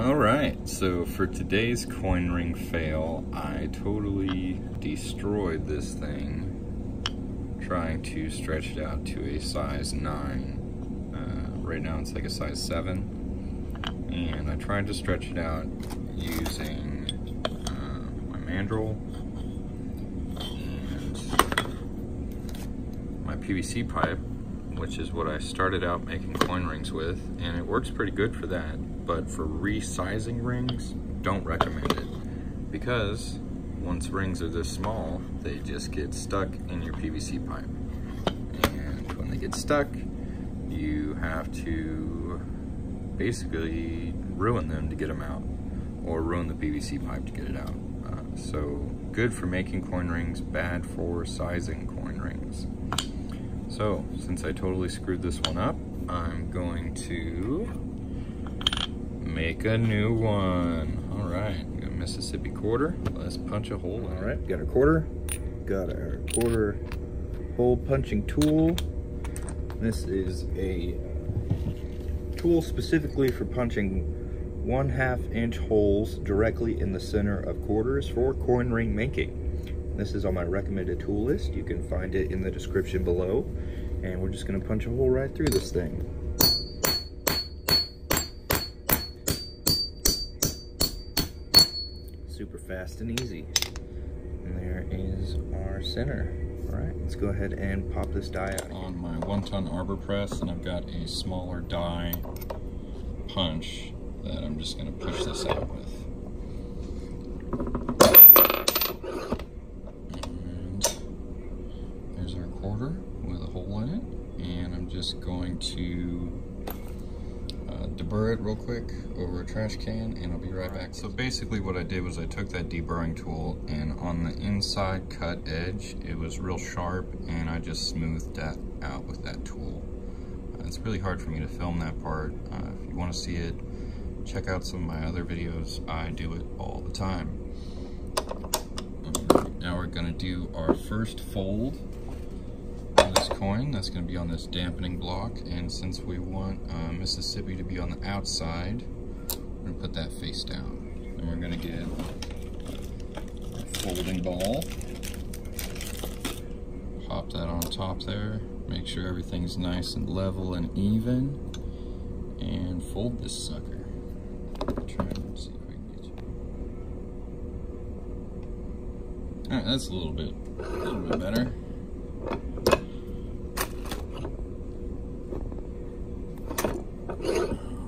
Alright, so for today's coin ring fail, I totally destroyed this thing trying to stretch it out to a size 9. Right now it's like a size 7, and I tried to stretch it out using my mandrel and my PVC pipe, which is what I started out making coin rings with, and it works pretty good for that. But for resizing rings, don't recommend it, because once rings are this small, they just get stuck in your PVC pipe. And when they get stuck, you have to basically ruin them to get them out, or ruin the PVC pipe to get it out. So good for making coin rings, bad for sizing coin rings. So since I totally screwed this one up, I'm going to make a new one. All right, we got a Mississippi quarter. Let's punch a hole in it. All right, got our quarter. Got our quarter hole punching tool. This is a tool specifically for punching 1/2 inch holes directly in the center of quarters for coin ring making. This is on my recommended tool list. You can find it in the description below. And we're just gonna punch a hole right through this thing. Super fast and easy. And there is our center. All right, let's go ahead and pop this die out. On my 1-ton arbor press, and I've got a smaller die punch that I'm just gonna push this out with. And there's our quarter with a hole in it, and I'm just going to deburr it real quick over a trash can, and I'll be right back. So basically what I did was I took that deburring tool, and on the inside cut edge, it was real sharp, and I just smoothed that out with that tool. It's really hard for me to film that part. If you want to see it, check out some of my other videos. I do it all the time. Now we're going to do our first fold of this coin. That's going to be on this dampening block, and since we want Mississippi to be on the outside, we're going to put that face down. Then we're going to get a folding ball, pop that on top there, make sure everything's nice and level and even, and fold this sucker. Try and see if we can get you. Alright, that's a little bit better.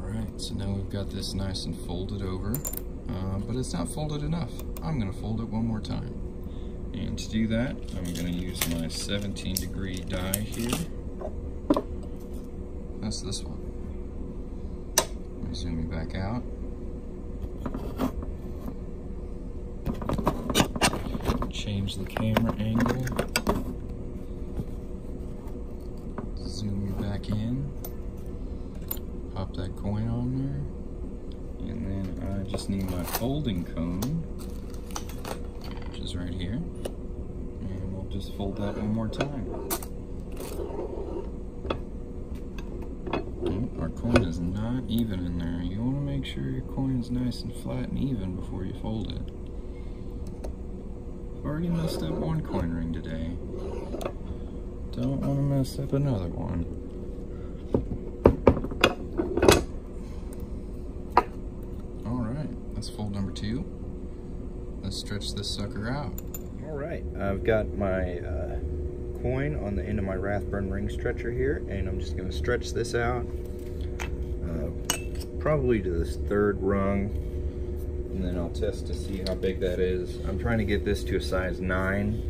Alright, so now we've got this nice and folded over, but it's not folded enough. I'm going to fold it one more time. And to do that, I'm going to use my 17-degree die here. That's this one. Let me zoom you back out. Change the camera angle. Zoom you back in. Pop that coin on there. And then I just need my folding cone, which is right here. And we'll just fold that one more time. Our coin is not even in there. You want to make sure your coin is nice and flat and even before you fold it. I've already messed up one coin ring today. Don't want to mess up another one. Alright, that's fold number 2. Let's stretch this sucker out. Alright, I've got my coin on the end of my Rathburn ring stretcher here, and I'm just going to stretch this out probably to this 3rd rung, and then I'll test to see how big that is. I'm trying to get this to a size 9.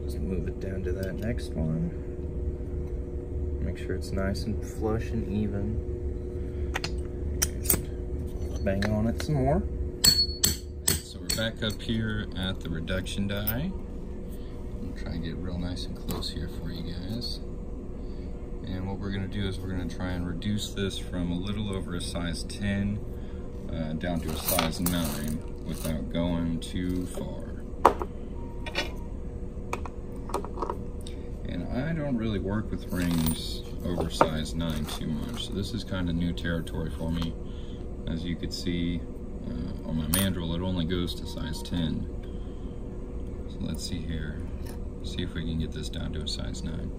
Just move it down to that next one. Make sure it's nice and flush and even. Bang on it some more. So we're back up here at the reduction die. I'm trying to get real nice and close here for you guys. what we're going to do is we're going to try and reduce this from a little over a size 10 down to a size 9 without going too far. And I don't really work with rings over size 9 too much, so this is kind of new territory for me. As you can see on my mandrel, it only goes to size 10. So let's see here, see if we can get this down to a size 9.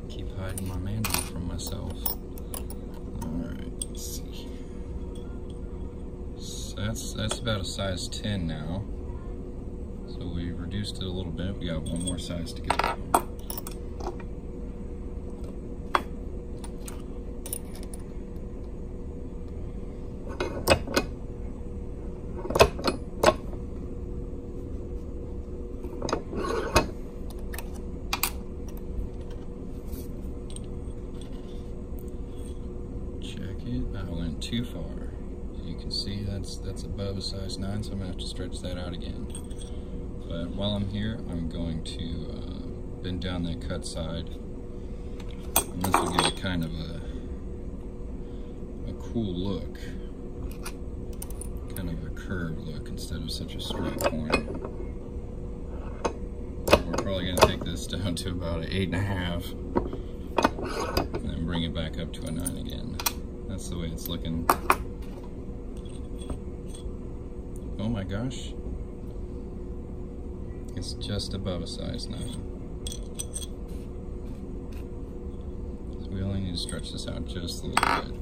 Keep hiding my mandrel from myself. Alright, let's see. So that's about a size 10 now. So we've reduced it a little bit. We got one more size to go. I went too far. As you can see, that's above a size 9, so I'm going to have to stretch that out again. But while I'm here, I'm going to bend down that cut side. And this will give it kind of a cool look. Kind of a curved look instead of such a straight point. We're probably going to take this down to about an 8.5. And then bring it back up to a 9 again. That's the way it's looking. Oh my gosh. It's just above a size 9. So we only need to stretch this out just a little bit.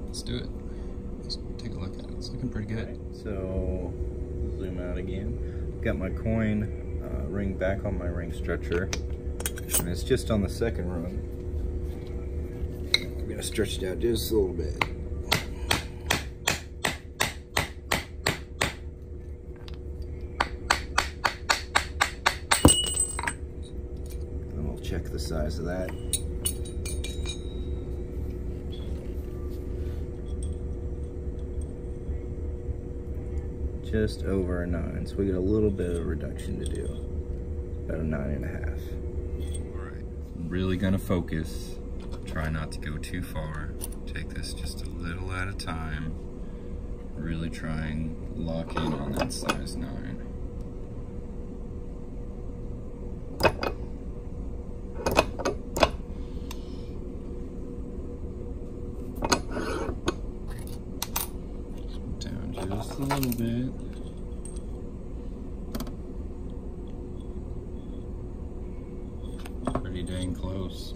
Let's do it. Let's take a look at it. It's looking pretty good. So, zoom out again. Got my coin ring back on my ring stretcher. And it's just on the second rung. I'm gonna stretch it out just a little bit. And we'll check the size of that. Just over a 9, so we got a little bit of reduction to do. About a 9.5. All right, really gonna focus. Try not to go too far. Take this just a little at a time. Really try and lock in on that size 9. Down just a little bit. Pretty dang close.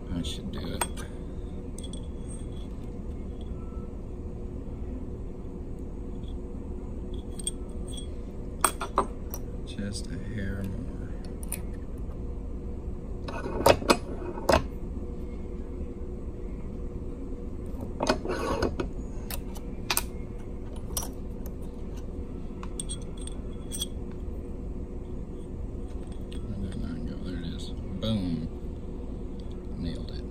That should do it. Just a hair more. Boom. Nailed it.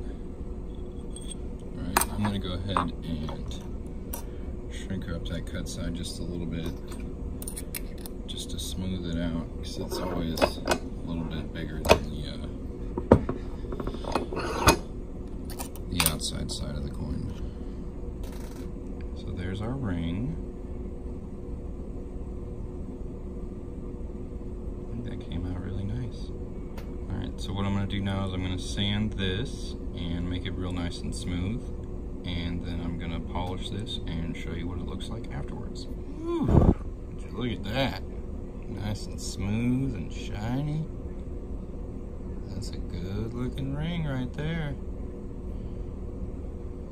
Alright, I'm going to go ahead and shrink up that cut side just a little bit, just to smooth it out, because it's always a little bit bigger than the outside side of the coin. So there's our ring. I think that came out really nice. Alright, so what I'm going to do now is I'm going to sand this and make it real nice and smooth, and then I'm going to polish this and show you what it looks like afterwards. Whew, look at that. Nice and smooth and shiny. That's a good looking ring right there.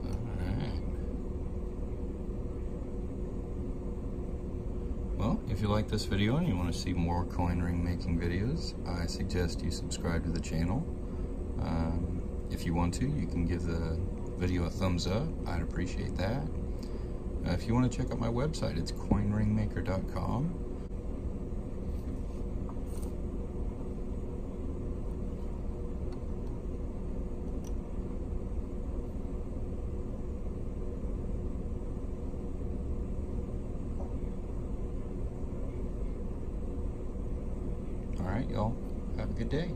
Alright. Well, if you like this video and you want to see more coin ring making videos, I suggest you subscribe to the channel. If you want to, you can give the video a thumbs up. I'd appreciate that. If you want to check out my website, it's coinringmaker.com. right, y'all. Have a good day.